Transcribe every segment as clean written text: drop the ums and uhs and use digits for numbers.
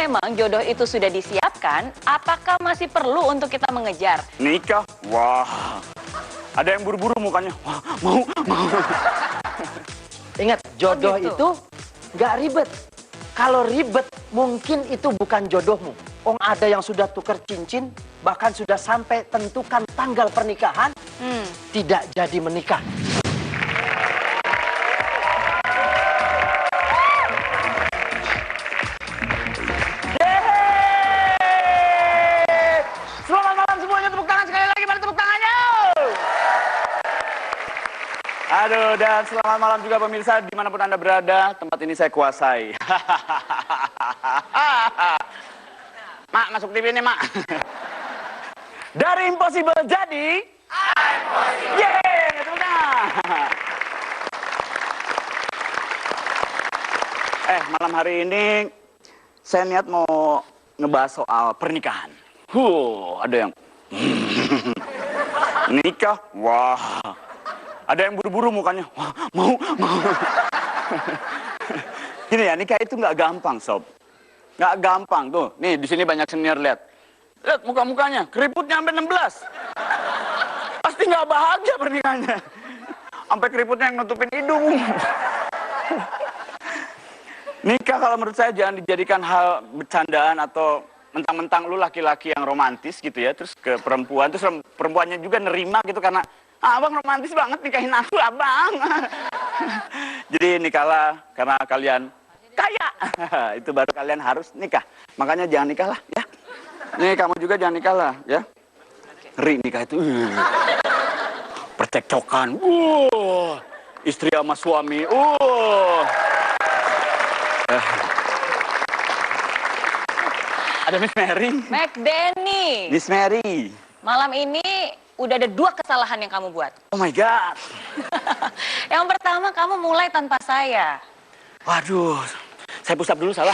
memang jodoh itu sudah disiapkan, apakah masih perlu untuk kita mengejar? Nikah? Wah. Ada yang buru-buru mukanya. Wah, mau. Ingat, jodoh gitu. itu nggak ribet. Kalau ribet, mungkin itu bukan jodohmu. Ada yang sudah tukar cincin, bahkan sudah sampai tentukan tanggal pernikahan, tidak jadi menikah. Selamat malam semuanya, tepuk tangan sekali lagi, pada tepuk tangannya. Aduh, dan selamat malam juga pemirsa dimanapun Anda berada, tempat ini saya kuasai. Mak, masuk TV ini, Mak. Dari impossible jadi impossible. Yeay, tepuk tangan. Malam hari ini saya niat mau ngebahas soal pernikahan. Ada yang nikah, wah. Ada yang buru-buru mukanya, wah, mau. Gini ya, nikah itu nggak gampang, sob. Nggak gampang tuh. Nih di sini banyak senior, lihat muka-mukanya, keriputnya sampai 16. Pasti nggak bahagia pernikahannya. Sampai keriputnya yang nutupin hidung. Nikah kalau menurut saya jangan dijadikan hal bercandaan atau mentang-mentang lu laki-laki yang romantis gitu ya, terus ke perempuan, terus perempuannya juga nerima gitu karena abang romantis banget nikahin aku, abang. Jadi nikahlah karena kalian kaya. Itu baru kalian harus nikah. Makanya jangan nikah lah ya. Nih kamu juga jangan nikah lah ya. Ngeri nikah itu. Percekcokan. Istri sama suami. Ada Miss Mary. McDenny. Miss Mary. Malam ini udah ada 2 kesalahan yang kamu buat. Oh my God. Yang pertama, kamu mulai tanpa saya. Waduh, saya push up dulu salah.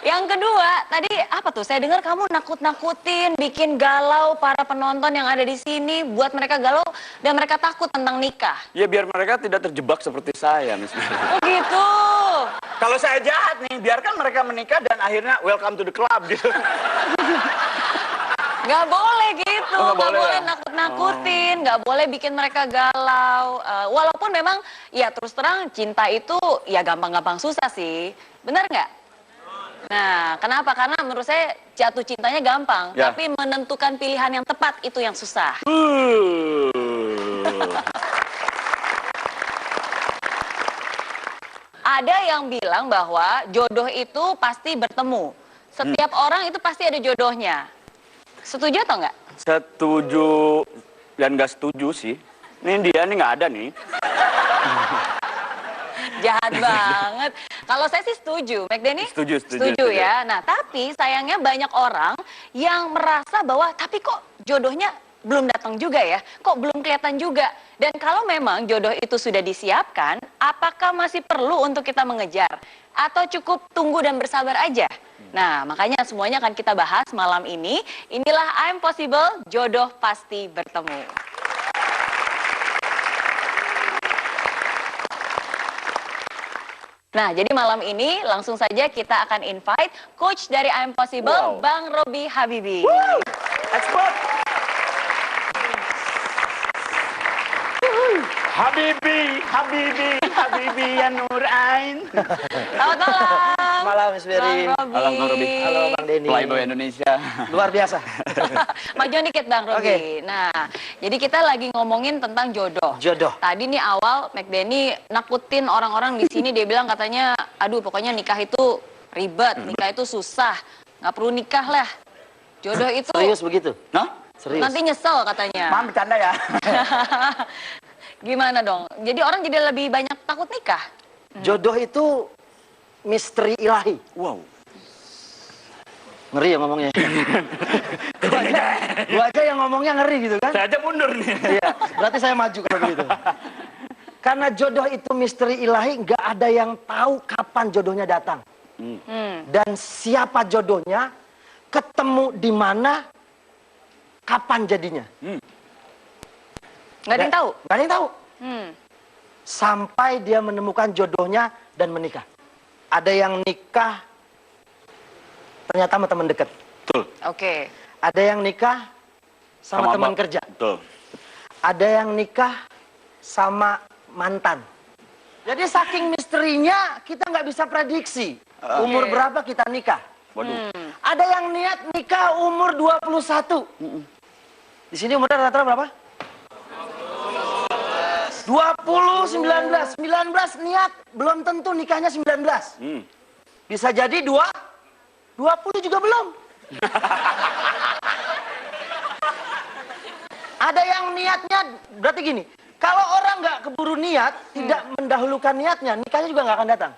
Yang kedua, tadi apa tuh? Saya dengar kamu nakut-nakutin, bikin galau para penonton yang ada di sini, buat mereka galau dan mereka takut tentang nikah. Ya biar mereka tidak terjebak seperti saya, Miss Mary. Oh gitu. Kalau saya jahat nih, biarkan mereka menikah dan akhirnya welcome to the club gitu. Nggak boleh gitu, Oh, nggak nggak boleh boleh ya? nakut-nakutin, nggak boleh bikin mereka galau. Walaupun memang, ya terus terang cinta itu ya gampang-gampang susah sih, benar nggak? Nah, kenapa? Karena menurut saya jatuh cintanya gampang, Ya. tapi menentukan pilihan yang tepat itu yang susah. Ada yang bilang bahwa jodoh itu pasti bertemu. Setiap orang itu pasti ada jodohnya. Setuju atau enggak? Setuju dan nggak setuju sih. Ini dia nih nggak ada nih. Jahat banget. Kalau saya sih setuju, McDenny? Setuju. Ya. Nah, tapi sayangnya banyak orang yang merasa bahwa tapi kok jodohnya belum datang juga ya, kok belum kelihatan juga. Dan kalau memang jodoh itu sudah disiapkan, apakah masih perlu untuk kita mengejar? Atau cukup tunggu dan bersabar aja? Nah, makanya semuanya akan kita bahas malam ini. Inilah I'm Possible, jodoh pasti bertemu. Nah, jadi malam ini langsung saja kita akan invite coach dari I'm Possible, Bang Robi Habibi. Expert. Habibi ya Nur Ain. Selamat malam. Malam, Miss Mary. Bang Robi. Halo, Bang Robi. Halo, Bang Denny. Playboy Indonesia. Luar biasa. Majuan dikit Bang Robi. Oke. Nah, jadi kita lagi ngomongin tentang jodoh. Jodoh. Tadi nih awal McDenny nakutin orang-orang di sini, dia bilang katanya, aduh pokoknya nikah itu ribet, nikah itu susah, nggak perlu nikah lah. Jodoh itu Serius begitu? Hah? Serius? nanti nyesel katanya. Mam bercanda ya. Gimana dong? Jadi orang jadi lebih banyak takut nikah. Jodoh itu misteri ilahi. Wow. Ngeri ya ngomongnya. Gua aja yang ngomongnya ngeri gitu kan? Saya aja mundur nih. Iya, berarti saya maju kalau begitu. Karena jodoh itu misteri ilahi, nggak ada yang tahu kapan jodohnya datang. Dan siapa jodohnya, ketemu di mana, kapan jadinya. Nggak ada yang tahu? Nggak ada yang tahu. Hmm. Sampai dia menemukan jodohnya dan menikah. Ada yang nikah ternyata sama teman dekat. Betul. Oke. Ada yang nikah sama teman kerja. Betul. Ada yang nikah sama mantan. Jadi saking misterinya kita nggak bisa prediksi umur berapa kita nikah. Waduh. Ada yang niat nikah umur 21. Di sini umurnya rata-rata berapa? 20, 19. 19 niat, belum tentu nikahnya 19. Bisa jadi 20 juga belum. Ada yang niatnya, berarti gini, kalau orang nggak keburu niat, tidak mendahulukan niatnya, nikahnya juga nggak akan datang.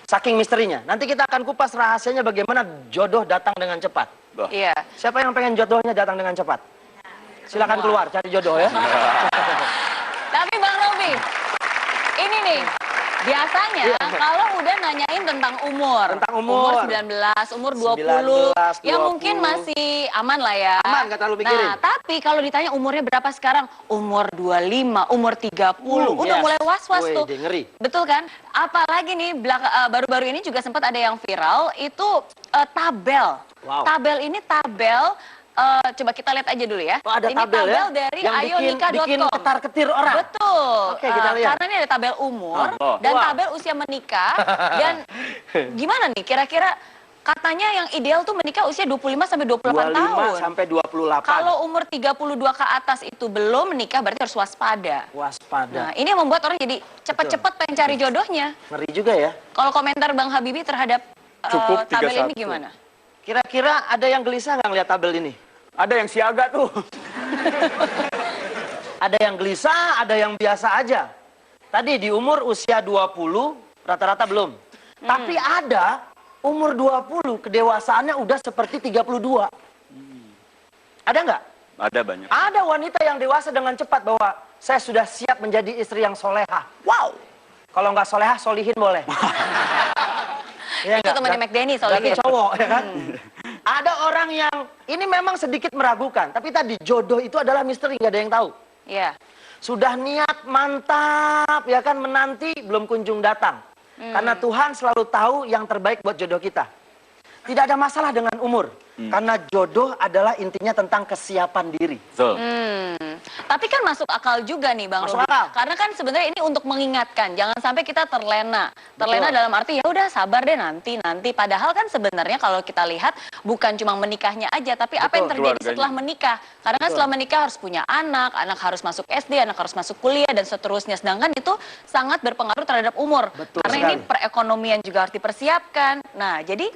Saking misterinya. Nanti kita akan kupas rahasianya bagaimana jodoh datang dengan cepat. Iya. Siapa yang pengen jodohnya datang dengan cepat? Silakan keluar, cari jodoh ya. Tapi Bang Robi, ini nih, biasanya kalau udah nanyain tentang umur. Tentang umur. 19, umur 20. 19, Ya 20. mungkin masih aman lah ya. Aman, nggak terlalu mikirin. Nah, tapi kalau ditanya umurnya berapa sekarang? Umur 25, umur 30. Udah yes. mulai was-was Wih, tuh. ngeri. Betul kan? Apalagi nih, baru-baru ini juga sempat ada yang viral, itu tabel. Wow. Tabel ini coba kita lihat aja dulu ya. Oh, ada ini tabel ya? dari Yang ayonikah.com. bikin ketar-ketir orang. Betul. Oke, kita lihat. Karena ini ada tabel umur dan Wah. tabel usia menikah. Dan gimana nih kira-kira katanya yang ideal tuh menikah usia 25 sampai 28 tahun. 25 sampai 28. Kalau umur 32 ke atas itu belum menikah berarti harus waspada. Waspada. Nah, ini yang membuat orang jadi cepat-cepat pengen cari jodohnya. Ngeri juga ya. Kalau komentar Bang Habibie terhadap Cukup tabel 31. ini gimana? Kira-kira ada yang gelisah nggak ngeliat tabel ini? Ada yang siaga tuh. Ada yang gelisah, ada yang biasa aja. Tadi di umur usia 20, rata-rata belum. Tapi ada umur 20, kedewasaannya udah seperti 32. Ada nggak? Ada banyak. Ada wanita yang dewasa dengan cepat bahwa saya sudah siap menjadi istri yang solehah. Wow! Kalau nggak solehah, solihin boleh. Ya, Itu temannya McDenny Berarti soalnya. cowok, ya kan? Ada orang yang, ini memang sedikit meragukan. Tapi tadi jodoh itu adalah misteri, nggak ada yang tahu. Iya. Sudah niat mantap, ya kan, menanti, belum kunjung datang. Karena Tuhan selalu tahu yang terbaik buat jodoh kita. Tidak ada masalah dengan umur. Karena jodoh adalah intinya tentang kesiapan diri. Betul. Tapi kan masuk akal juga nih Bang Masuk Robi. akal. Karena kan sebenarnya ini untuk mengingatkan, jangan sampai kita terlena. Terlena dalam arti ya udah sabar deh nanti. Padahal kan sebenarnya kalau kita lihat bukan cuma menikahnya aja, tapi apa yang terjadi keluarganya. setelah menikah. Karena kan setelah menikah harus punya anak harus masuk SD, anak harus masuk kuliah dan seterusnya. Sedangkan itu sangat berpengaruh terhadap umur. Betul Karena sekali. ini perekonomian juga harus dipersiapkan. Nah, jadi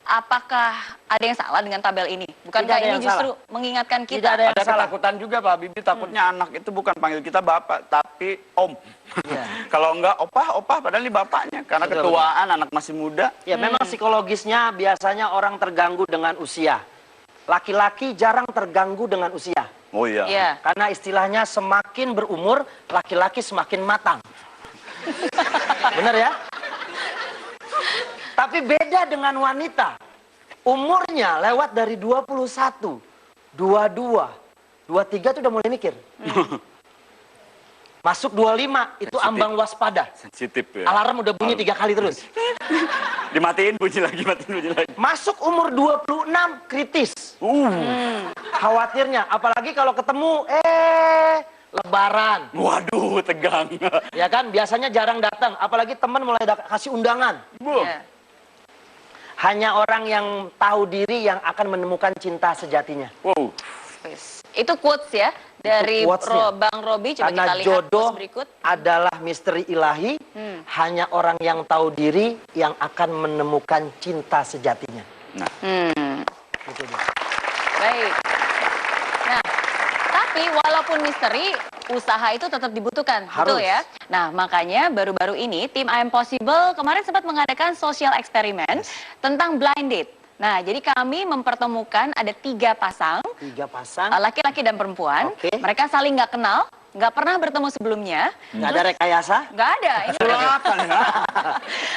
apakah ada yang salah dengan tabel ini? Bukankah Tidak ada ini yang justru mengingatkan Tidak kita? ada yang Ada salah. ketakutan juga Pak Habibie, takutnya anak itu bukan panggil kita bapak, tapi om. Iya. Kalau enggak opah, padahal ini bapaknya. Karena Betul, ketuaan, anak masih muda. Ya memang psikologisnya biasanya orang terganggu dengan usia. Laki-laki jarang terganggu dengan usia. Oh iya. Iya. Karena istilahnya semakin berumur, laki-laki semakin matang. Benar ya? Tapi beda dengan wanita. Umurnya lewat dari 21, 22, 23 itu udah mulai mikir. Masuk 25, itu ambang waspada. Sensitif ya. Alarm udah bunyi 3 kali terus. Dimatiin bunyi lagi. Masuk umur 26, kritis. Khawatirnya, apalagi kalau ketemu, lebaran. Waduh, tegang. Ya kan, biasanya jarang datang. Apalagi teman mulai kasih undangan. Iya. Hanya orang yang tahu diri yang akan menemukan cinta sejatinya. Wow. Itu quotes ya dari quotes-nya. Bang Robi. Coba Karena kita lihat jodoh quotes berikut. adalah misteri ilahi. Hanya orang yang tahu diri yang akan menemukan cinta sejatinya. Nah, Gitu dia. Baik. Nah, tapi walaupun misteri, usaha itu tetap dibutuhkan, betul Harus. ya? Nah, makanya baru-baru ini tim I Am Possible kemarin sempat mengadakan social eksperimen tentang blind date. Nah, jadi kami mempertemukan ada 3 pasang, 3 pasang, laki-laki dan perempuan. Oke. Mereka saling nggak kenal, nggak pernah bertemu sebelumnya. nggak ada rekayasa. Nggak ada. Ini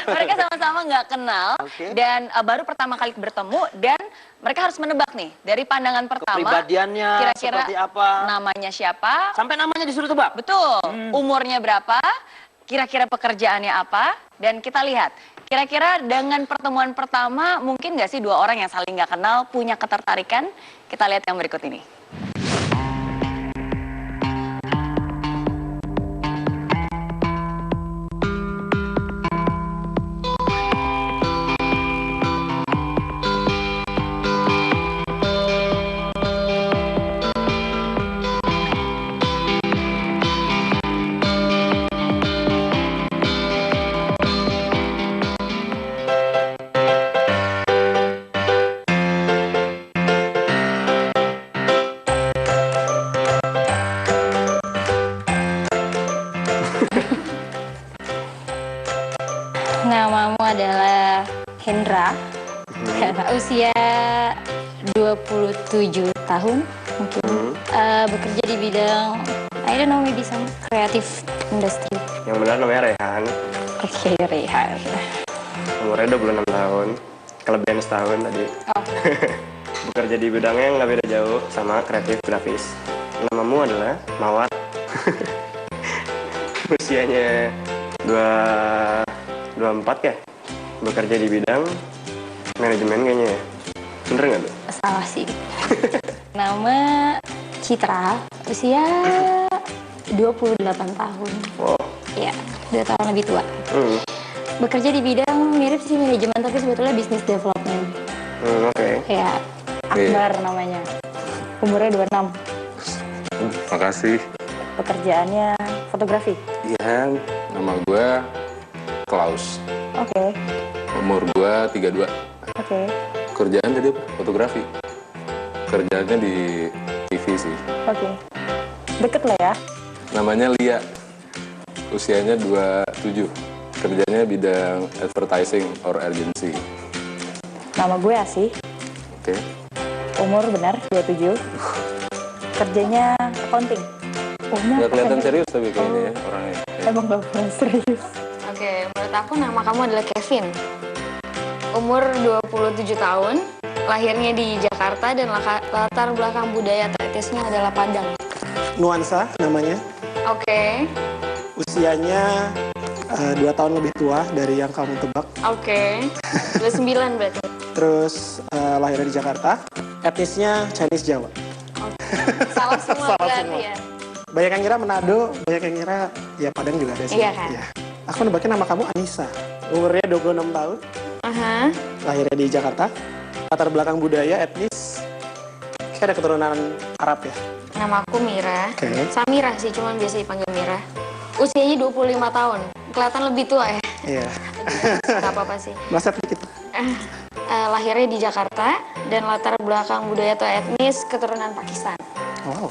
mereka sama-sama nggak kenal Oke. dan baru pertama kali bertemu dan mereka harus menebak nih dari pandangan pertama Kepribadiannya kira-kira seperti apa. namanya siapa, Sampai namanya disuruh tebak. betul, umurnya berapa, kira-kira pekerjaannya apa, dan kita lihat kira-kira dengan pertemuan pertama mungkin nggak sih dua orang yang saling nggak kenal punya ketertarikan? Kita lihat yang berikut ini. Namamu adalah Hendra, usia 27 tahun mungkin. Bekerja di bidang, I don't know, maybe some creative industry. Yang benar namanya Rehan. Oke, Rehan. Umurnya 26 tahun, kelebihan setahun tadi. Oh. Bekerja di bidangnya yang nggak beda jauh sama kreatif grafis. Namamu adalah Mawar. Usianya 24 ya? Bekerja di bidang manajemen kayaknya ya? Bener nggak tuh? Salah sih. Nama Citra, usia 28 tahun. Wow. Ya, 2 tahun lebih tua. Bekerja di bidang mirip sih manajemen, tapi sebetulnya business development. Oke. Ya, Akbar namanya. Umurnya 26. Makasih. Pekerjaannya fotografi. Iya, nama gue Klaus. Oke. Umur gue 32. Oke. Kerjaan tadi apa? Fotografi. Kerjaannya di TV sih. Oke. Deket lah ya. Namanya Lia. Usianya 27. Kerjanya bidang advertising or agency. Nama gue Asih. Oke. Umur benar 27. Kerjanya accounting. Nggak kelihatan serius tapi kayaknya ya orangnya. Emang gak pernah serius. Oke, menurut aku nama kamu adalah Kevin. Umur 27 tahun, lahirnya di Jakarta dan latar belakang budaya atau etisnya adalah Padang. Nuansa namanya. Oke, Usianya 2 tahun lebih tua dari yang kamu tebak. oke. 29 berarti. Terus lahirnya di Jakarta. Etnisnya Chinese Jawa. Salah semua Salah berarti semua. ya. Banyak yang kira Manado, banyak yang kira ya Padang juga ada sih. Iya kan? Aku nebaknya nama kamu Anissa. Umurnya 26 tahun. Aha. Lahirnya di Jakarta. Latar belakang budaya etnis. Kayak ada keturunan Arab ya. Nama aku Mira. Oke. Samira sih, cuman biasa dipanggil Mira. Usianya 25 tahun. Kelihatan lebih tua ya. Iya. Gak apa-apa sih. Meleset dikit. Lahirnya di Jakarta dan latar belakang budaya atau etnis keturunan Pakistan. Wow.